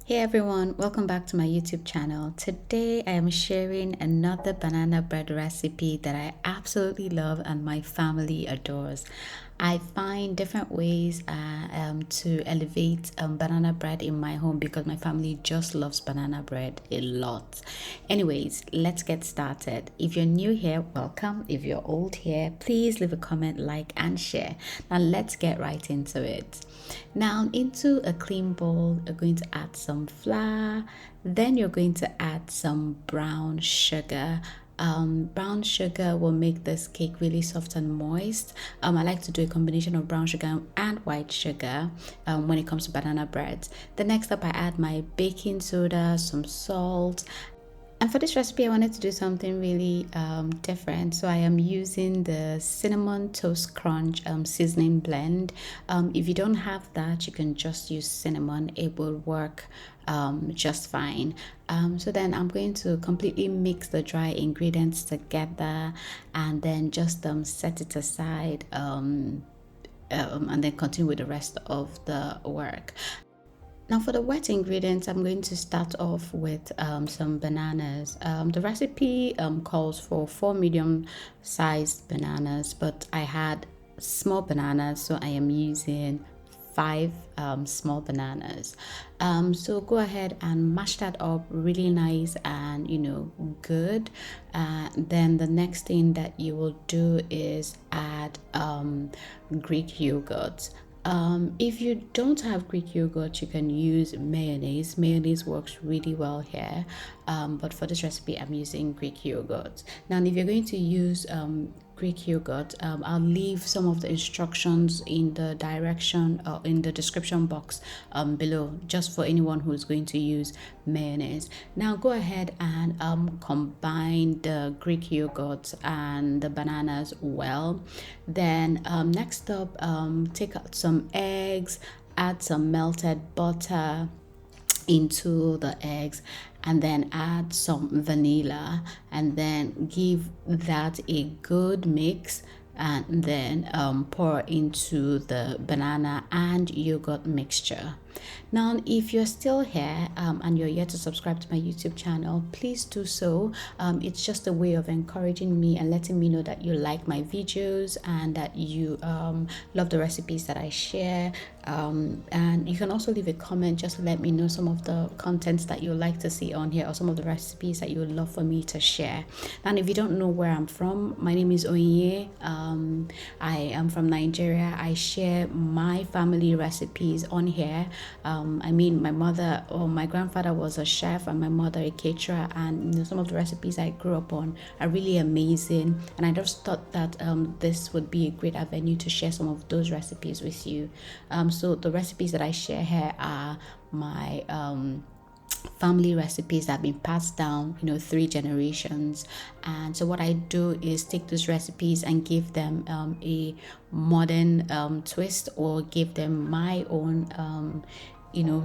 Hey everyone, welcome back to my YouTube channel. Today I am sharing another banana bread recipe that I absolutely love and my family adores. I find different ways to elevate banana bread in my home because my family just loves banana bread a lot. Anyways, let's get started. If you're new here, welcome. If you're old here, please leave a comment, like, and share. Now let's get right into it. Now, into a clean bowl, you're going to add some flour, then you're going to add some brown sugar. Brown sugar will make this cake really soft and moist. I like to do a combination of brown sugar and white sugar when it comes to banana bread. The next up, I add my baking soda, some salt, and for this recipe, I wanted to do something really different. So I am using the cinnamon toast crunch seasoning blend. If you don't have that, you can just use cinnamon. It will work just fine. So then I'm going to completely mix the dry ingredients together and then just set it aside. And then continue with the rest of the work. Now for the wet ingredients, I'm going to start off with some bananas. The recipe calls for 4 medium-sized bananas, but I had small bananas, so I am using 5 small bananas. So go ahead and mash that up really nice and good. Then the next thing that you will do is add Greek yogurt. If you don't have Greek yogurt, you can use mayonnaise. Mayonnaise works really well here, but for this recipe, I'm using Greek yogurt. Now, if you're going to use Greek yogurt, I'll leave some of the instructions in the in the description box below, just for anyone who's going to use mayonnaise. Now, go ahead and combine the Greek yogurt and the bananas well. Then next up, take out some eggs, add some melted butter into the eggs, and then add some vanilla, and then give that a good mix, and then pour into the banana and yogurt mixture. Now, if you're still here and you're yet to subscribe to my YouTube channel, please do so. It's just a way of encouraging me and letting me know that you like my videos and that you love the recipes that I share. And you can also leave a comment just to let me know some of the contents that you like to see on here or some of the recipes that you would love for me to share. And if you don't know where I'm from, my name is Onyinye. I am from Nigeria. I share my family recipes on here. My mother or my grandfather was a chef and my mother a caterer, and some of the recipes I grew up on are really amazing, and I just thought that this would be a great avenue to share some of those recipes with you. So the recipes that I share here are my family recipes that have been passed down 3 generations. And so what I do is take those recipes and give them a modern twist, or give them my own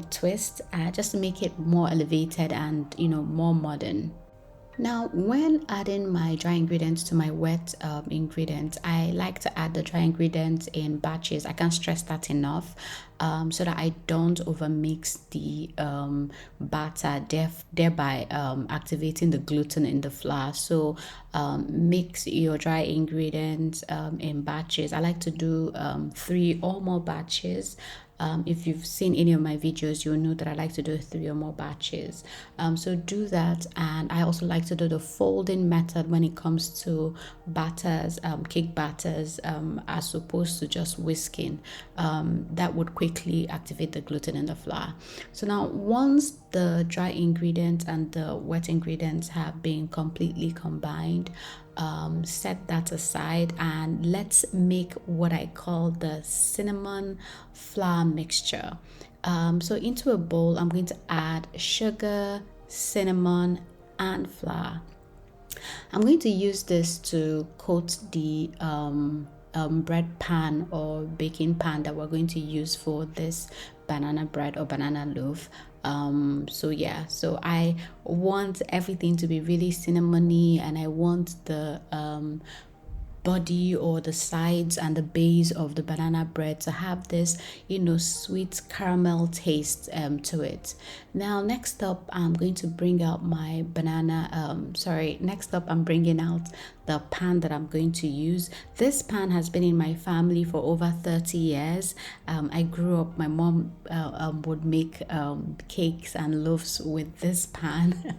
twist, just to make it more elevated and more modern. Now, when adding my dry ingredients to my wet ingredients, I like to add the dry ingredients in batches. I can't stress that enough, so that I don't overmix the batter, thereby activating the gluten in the flour. So mix your dry ingredients in batches. I like to do 3 or more batches. If you've seen any of my videos, you'll know that I like to do 3 or more batches. So do that. And I also like to do the folding method when it comes to batters, cake batters, as opposed to just whisking. That would quickly activate the gluten in the flour. So now, once the dry ingredients and the wet ingredients have been completely combined, set that aside, and let's make what I call the cinnamon flour mixture. So into a bowl, I'm going to add sugar, cinnamon, and flour. I'm going to use this to coat the bread pan or baking pan that we're going to use for this banana bread or banana loaf. So I want everything to be really cinnamony, and I want the body or the sides and the base of the banana bread to have this, sweet caramel taste to it. Now, next up, I'm going to bring out my banana. Next up, I'm bringing out the pan that I'm going to use. This pan has been in my family for over 30 years. I grew up, my mom would make cakes and loaves with this pan.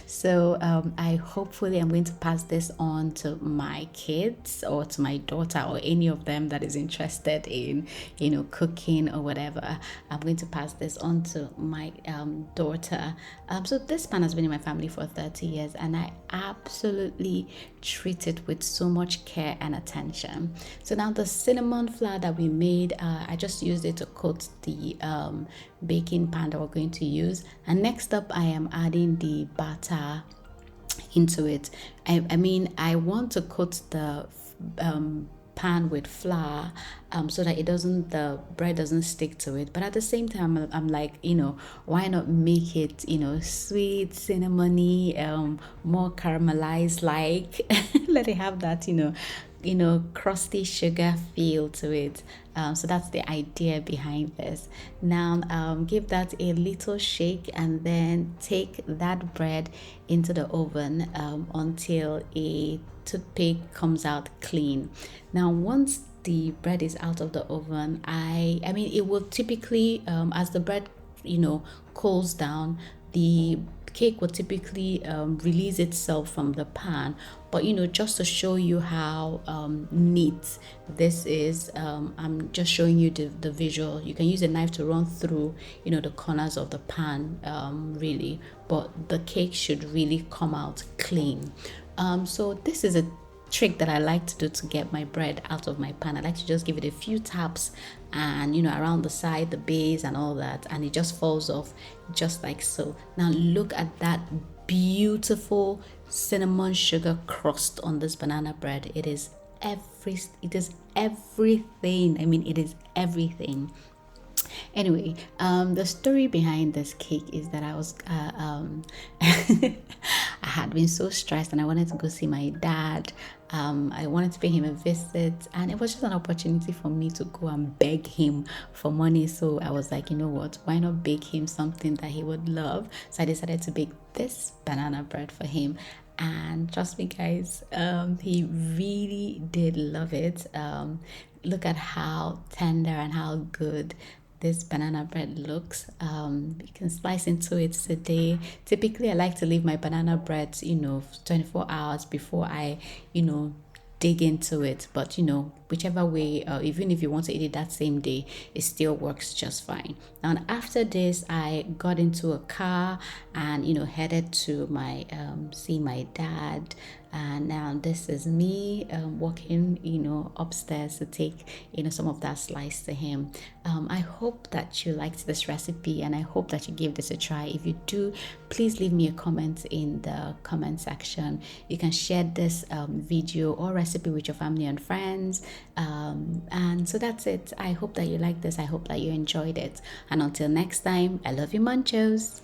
So I hopefully I'm going to pass this on to my kids or to my daughter or any of them that is interested in, cooking or whatever. I'm going to pass this on to my daughter. So this pan has been in my family for 30 years, and I absolutely treat it with so much care and attention. So now the cinnamon flour that we made, I just used it to coat the baking pan that we're going to use. And next up, I am adding the butter into it. I want to coat the pan with flour so that the bread doesn't stick to it, but at the same time I'm like, why not make it sweet, cinnamony, more caramelized, like let it have that crusty sugar feel to it. So that's the idea behind this. Now give that a little shake and then take that bread into the oven until a toothpick comes out clean. Now once the bread is out of the oven, it will typically as the bread cools down, the cake will typically release itself from the pan. But just to show you how neat this is, I'm just showing you the visual. You can use a knife to run through the corners of the pan, really, but the cake should really come out clean. So this is a trick that I like to do to get my bread out of my pan. I like to just give it a few taps and around the side, the base and all that, and it just falls off just like so. Now look at that beautiful cinnamon sugar crust on this banana bread. It is everything. It is everything. Anyway, the story behind this cake is that I had been so stressed and I wanted to go see my dad. I wanted to pay him a visit, and it was just an opportunity for me to go and beg him for money. So I was like, you know what, why not bake him something that he would love? So I decided to bake this banana bread for him. And trust me, guys, he really did love it. Look at how tender and how good this banana bread looks. You can slice into it today. Typically I like to leave my banana breads 24 hours before I dig into it, but whichever way, even if you want to eat it that same day, it still works just fine. Now after this, I got into a car and headed to my see my dad. And now this is me walking upstairs to take some of that slice to him. I hope that you liked this recipe, and I hope that you give this a try. If you do, please leave me a comment in the comment section. You can share this video or recipe with your family and friends. And so that's it. I hope that you like this. I hope that you enjoyed it. And until next time, I love you, Munchos.